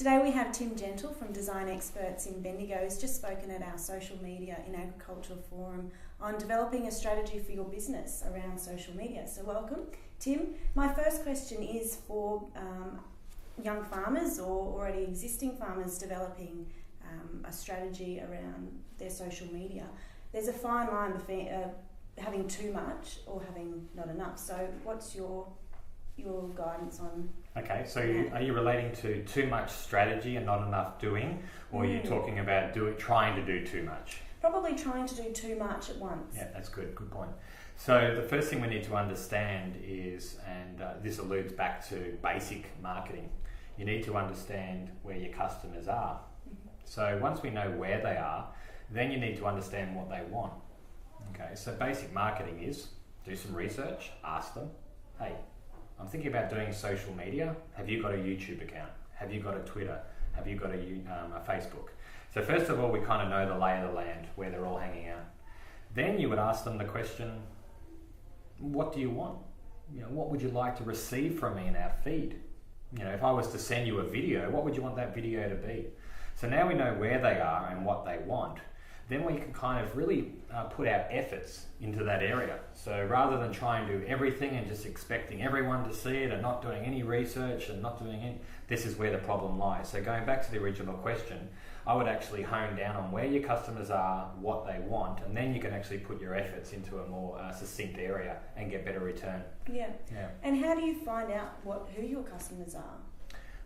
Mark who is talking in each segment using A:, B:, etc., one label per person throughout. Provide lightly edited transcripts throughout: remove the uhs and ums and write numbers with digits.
A: Today we have Tim Gentle from Design Experts in Bendigo, who's just spoken at our social media in agriculture forum on developing a strategy for your business around social media. So welcome, Tim. My first question is for young farmers or already existing farmers developing a strategy around their social media. There's a fine line between having too much or having not enough. So what's your guidance on?
B: Okay, so are you relating to too much strategy and not enough doing, or are you talking about trying to do too much?
A: Probably trying to do too much at once.
B: Yeah, that's good point. So the first thing we need to understand is, and this alludes back to basic marketing, you need to understand where your customers are. So once we know where they are, then you need to understand what they want. Okay, so basic marketing is do some research, ask them, hey, I'm thinking about doing social media. Have you got a YouTube account? Have you got a Twitter? Have you got a Facebook? So first of all, we kind of know the lay of the land, where they're all hanging out. Then you would ask them the question, what do you want? What would you like to receive from me in our feed? If I was to send you a video, what would you want that video to be? So now we know where they are and what they want. Then we can kind of really put our efforts into that area. So rather than trying to do everything and just expecting everyone to see it and not doing any research and not doing any, this is where the problem lies. So going back to the original question, I would actually hone down on where your customers are, what they want, and then you can actually put your efforts into a more succinct area and get better return.
A: Yeah. And how do you find out who your customers are?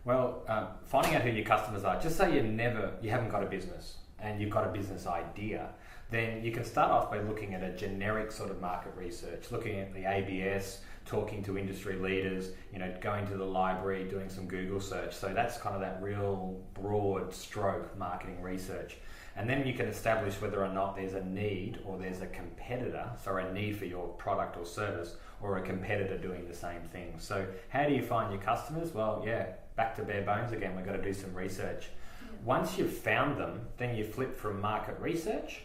B: Well, finding out who your customers are, just say you haven't got a business and you've got a business idea, then you can start off by looking at a generic sort of market research, looking at the ABS, talking to industry leaders, going to the library, doing some Google search. So that's kind of that real broad stroke marketing research. And then you can establish whether or not there's a need or there's a competitor, so a need for your product or service, or a competitor doing the same thing. So how do you find your customers? Well, back to bare bones again, we've got to do some research. Once you've found them, then you flip from market research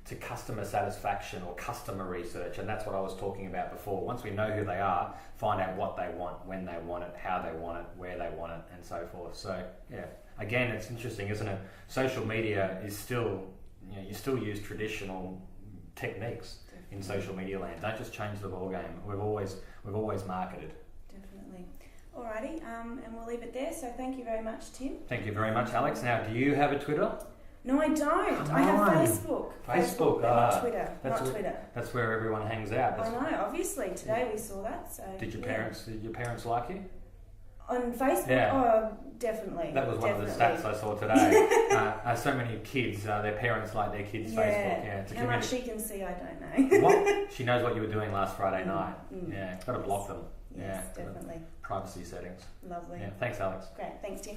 B: to customer satisfaction or customer research, and that's what I was talking about before. Once we know who they are, find out what they want, when they want it, how they want it, where they want it, and so forth. So again, it's interesting, isn't it? Social media is still, you still use traditional techniques in social media land. Don't just change the ball game. We've always marketed.
A: Definitely. Alrighty, and we'll leave it there. So thank you very much, Tim.
B: Thank you very much, Alex. Now, do you have a Twitter?
A: No, I don't. I have Facebook.
B: Facebook,
A: not Twitter. Not Twitter.
B: That's where everyone hangs out.
A: I know. Obviously, today we saw that. So
B: did your parents like you?
A: On Facebook?
B: Yeah.
A: Oh, definitely.
B: That was one of the stats I saw today. So many kids, their parents like their kids' Facebook. Yeah,
A: how much she can see, I don't know.
B: What? She knows what you were doing last Friday night. Yeah, got to block them.
A: Yes, definitely.
B: Privacy settings.
A: Lovely.
B: Yeah, thanks, Alex.
A: Great. Thanks, Tim.